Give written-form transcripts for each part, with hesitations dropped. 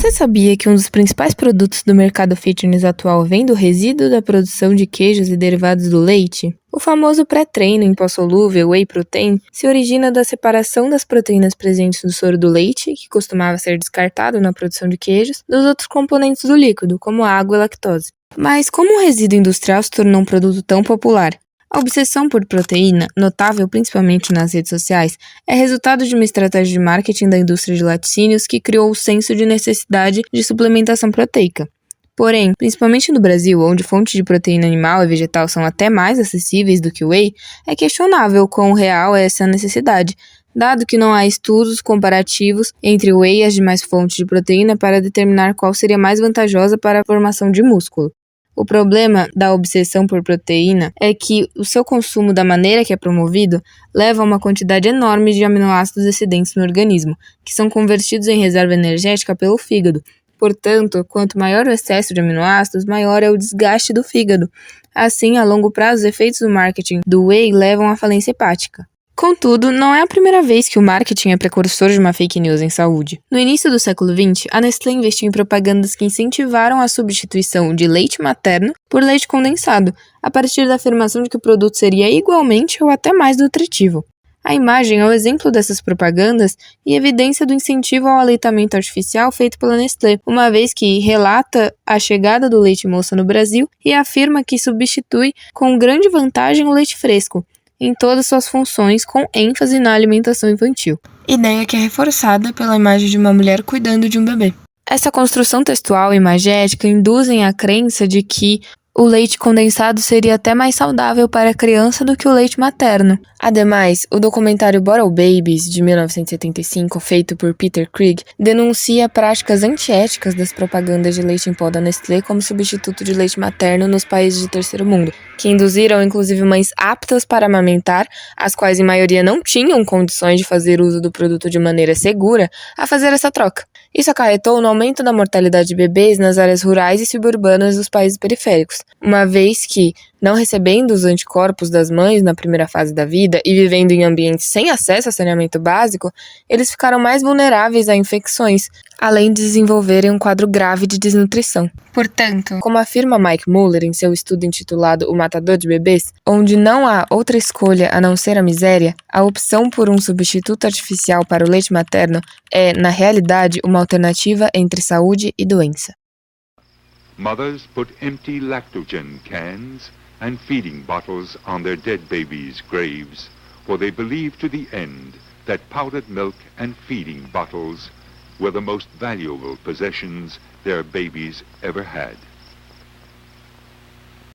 Você sabia que um dos principais produtos do mercado fitness atual vem do resíduo da produção de queijos e derivados do leite? O famoso pré-treino em pó solúvel, whey protein, se origina da separação das proteínas presentes no soro do leite, que costumava ser descartado na produção de queijos, dos outros componentes do líquido, como água e lactose. Mas como o resíduo industrial se tornou um produto tão popular? A obsessão por proteína, notável principalmente nas redes sociais, é resultado de uma estratégia de marketing da indústria de laticínios que criou o senso de necessidade de suplementação proteica. Porém, principalmente no Brasil, onde fontes de proteína animal e vegetal são até mais acessíveis do que o whey, é questionável quão real é essa necessidade, dado que não há estudos comparativos entre o whey e as demais fontes de proteína para determinar qual seria mais vantajosa para a formação de músculo. O problema da obsessão por proteína é que o seu consumo da maneira que é promovido leva a uma quantidade enorme de aminoácidos excedentes no organismo, que são convertidos em reserva energética pelo fígado. Portanto, quanto maior o excesso de aminoácidos, maior é o desgaste do fígado. Assim, a longo prazo, os efeitos do marketing do whey levam à falência hepática. Contudo, não é a primeira vez que o marketing é precursor de uma fake news em saúde. No início do século XX, a Nestlé investiu em propagandas que incentivaram a substituição de leite materno por leite condensado, a partir da afirmação de que o produto seria igualmente ou até mais nutritivo. A imagem é o exemplo dessas propagandas e evidência do incentivo ao aleitamento artificial feito pela Nestlé, uma vez que relata a chegada do leite moça no Brasil e afirma que substitui com grande vantagem o leite fresco, em todas suas funções, com ênfase na alimentação infantil. Ideia que é reforçada pela imagem de uma mulher cuidando de um bebê. Essa construção textual e imagética induzem a crença de que o leite condensado seria até mais saudável para a criança do que o leite materno. Ademais, o documentário Bottle Babies, de 1975, feito por Peter Krieg, denuncia práticas antiéticas das propagandas de leite em pó da Nestlé como substituto de leite materno nos países de terceiro mundo, que induziram inclusive mães aptas para amamentar, as quais em maioria não tinham condições de fazer uso do produto de maneira segura, a fazer essa troca. Isso acarretou no aumento da mortalidade de bebês nas áreas rurais e suburbanas dos países periféricos, uma vez que, não recebendo os anticorpos das mães na primeira fase da vida e vivendo em ambientes sem acesso a saneamento básico, eles ficaram mais vulneráveis a infecções, além de desenvolverem um quadro grave de desnutrição. Portanto, como afirma Mike Muller em seu estudo intitulado O Matador de Bebês, onde não há outra escolha a não ser a miséria, a opção por um substituto artificial para o leite materno é, na realidade, uma alternativa entre saúde e doença. Mothers put empty lactogen cans and feeding bottles on their dead babies' graves, for they believe to the end that powdered milk and feeding bottles were the most valuable possessions their babies ever had.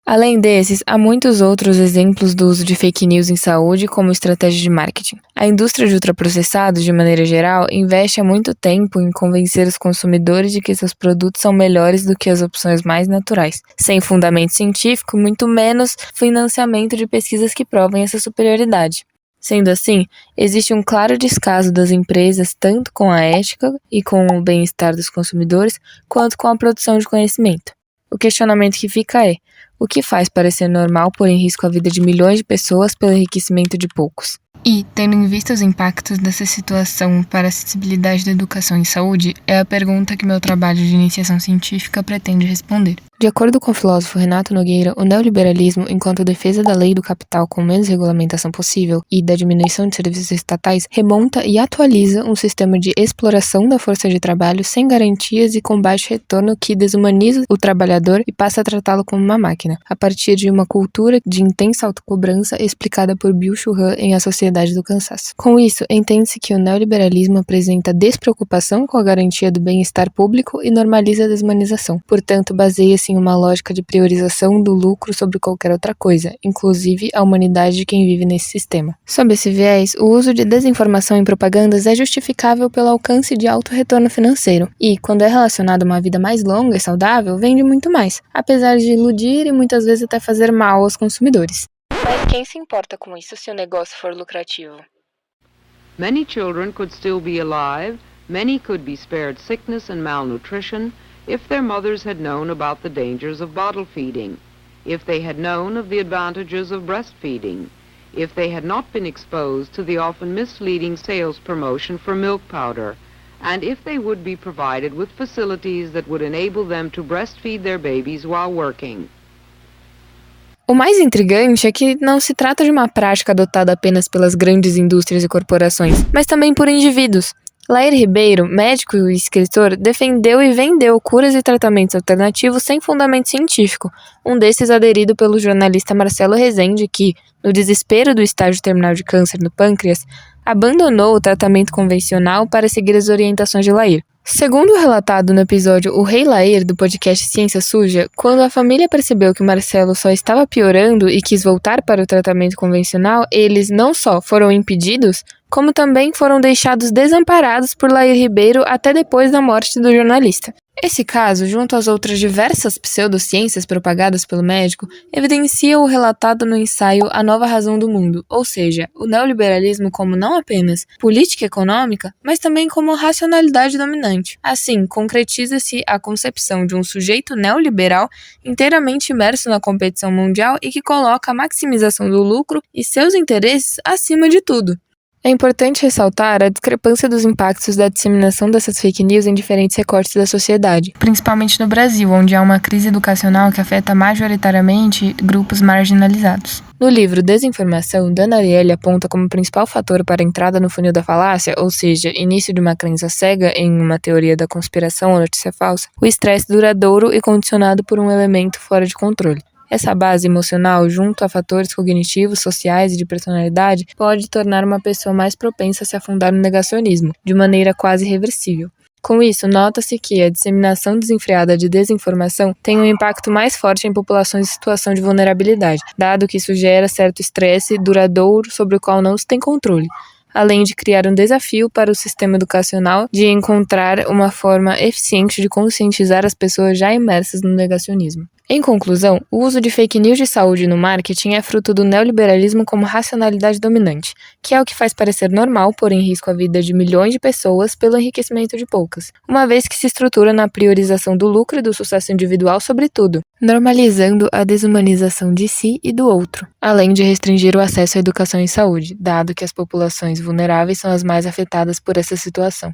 Além desses, há muitos outros exemplos do uso de fake news em saúde como estratégia de marketing. A indústria de ultraprocessados, de maneira geral, investe há muito tempo em convencer os consumidores de que seus produtos são melhores do que as opções mais naturais, sem fundamento científico, muito menos financiamento de pesquisas que provem essa superioridade. Sendo assim, existe um claro descaso das empresas tanto com a ética e com o bem-estar dos consumidores, quanto com a produção de conhecimento. O questionamento que fica é: o que faz parecer normal pôr em risco a vida de milhões de pessoas pelo enriquecimento de poucos? E, tendo em vista os impactos dessa situação para a acessibilidade da educação em saúde, é a pergunta que meu trabalho de iniciação científica pretende responder. De acordo com o filósofo Renato Nogueira, o neoliberalismo, enquanto defesa da lei do capital com menos regulamentação possível e da diminuição de serviços estatais, remonta e atualiza um sistema de exploração da força de trabalho sem garantias e com baixo retorno que desumaniza o trabalhador e passa a tratá-lo como uma máquina, a partir de uma cultura de intensa autocobrança explicada por Byung-Chul Han em A Sociedade do Cansaço. Com isso, entende-se que o neoliberalismo apresenta despreocupação com a garantia do bem-estar público e normaliza a desumanização. Portanto, baseia-se em uma lógica de priorização do lucro sobre qualquer outra coisa, inclusive a humanidade de quem vive nesse sistema. Sob esse viés, o uso de desinformação em propagandas é justificável pelo alcance de alto retorno financeiro e, quando é relacionado a uma vida mais longa e saudável, vende muito mais, apesar de iludir e muitas vezes até fazer mal aos consumidores. Mas quem se importa com isso se o negócio for lucrativo? Many children could still be alive, many could be spared sickness and malnutrition if their mothers had known about the dangers of bottle feeding, if they had known of the advantages of breastfeeding, if they had not been exposed to the often misleading sales promotion for milk powder, and if they would be provided with facilities that would enable them to breastfeed their babies while working. O mais intrigante é que não se trata de uma prática adotada apenas pelas grandes indústrias e corporações, mas também por indivíduos. Lair Ribeiro, médico e escritor, defendeu e vendeu curas e tratamentos alternativos sem fundamento científico, um desses aderido pelo jornalista Marcelo Rezende que, no desespero do estágio terminal de câncer no pâncreas, abandonou o tratamento convencional para seguir as orientações de Lair. Segundo relatado no episódio O Rei Lair, do podcast Ciência Suja, quando a família percebeu que Marcelo só estava piorando e quis voltar para o tratamento convencional, eles não só foram impedidos, como também foram deixados desamparados por Lair Ribeiro até depois da morte do jornalista. Esse caso, junto às outras diversas pseudociências propagadas pelo médico, evidencia o relatado no ensaio A Nova Razão do Mundo, ou seja, o neoliberalismo como não apenas política econômica, mas também como racionalidade dominante. Assim, concretiza-se a concepção de um sujeito neoliberal inteiramente imerso na competição mundial e que coloca a maximização do lucro e seus interesses acima de tudo. É importante ressaltar a discrepância dos impactos da disseminação dessas fake news em diferentes recortes da sociedade, principalmente no Brasil, onde há uma crise educacional que afeta majoritariamente grupos marginalizados. No livro Desinformação, Dana Ariely aponta como principal fator para a entrada no funil da falácia, ou seja, início de uma crença cega em uma teoria da conspiração ou notícia falsa, o estresse duradouro e condicionado por um elemento fora de controle. Essa base emocional, junto a fatores cognitivos, sociais e de personalidade, pode tornar uma pessoa mais propensa a se afundar no negacionismo, de maneira quase irreversível. Com isso, nota-se que a disseminação desenfreada de desinformação tem um impacto mais forte em populações em situação de vulnerabilidade, dado que isso gera certo estresse duradouro sobre o qual não se tem controle, além de criar um desafio para o sistema educacional de encontrar uma forma eficiente de conscientizar as pessoas já imersas no negacionismo. Em conclusão, o uso de fake news de saúde no marketing é fruto do neoliberalismo como racionalidade dominante, que é o que faz parecer normal pôr em risco a vida de milhões de pessoas pelo enriquecimento de poucas, uma vez que se estrutura na priorização do lucro e do sucesso individual sobre tudo, normalizando a desumanização de si e do outro, além de restringir o acesso à educação e saúde, dado que as populações vulneráveis são as mais afetadas por essa situação.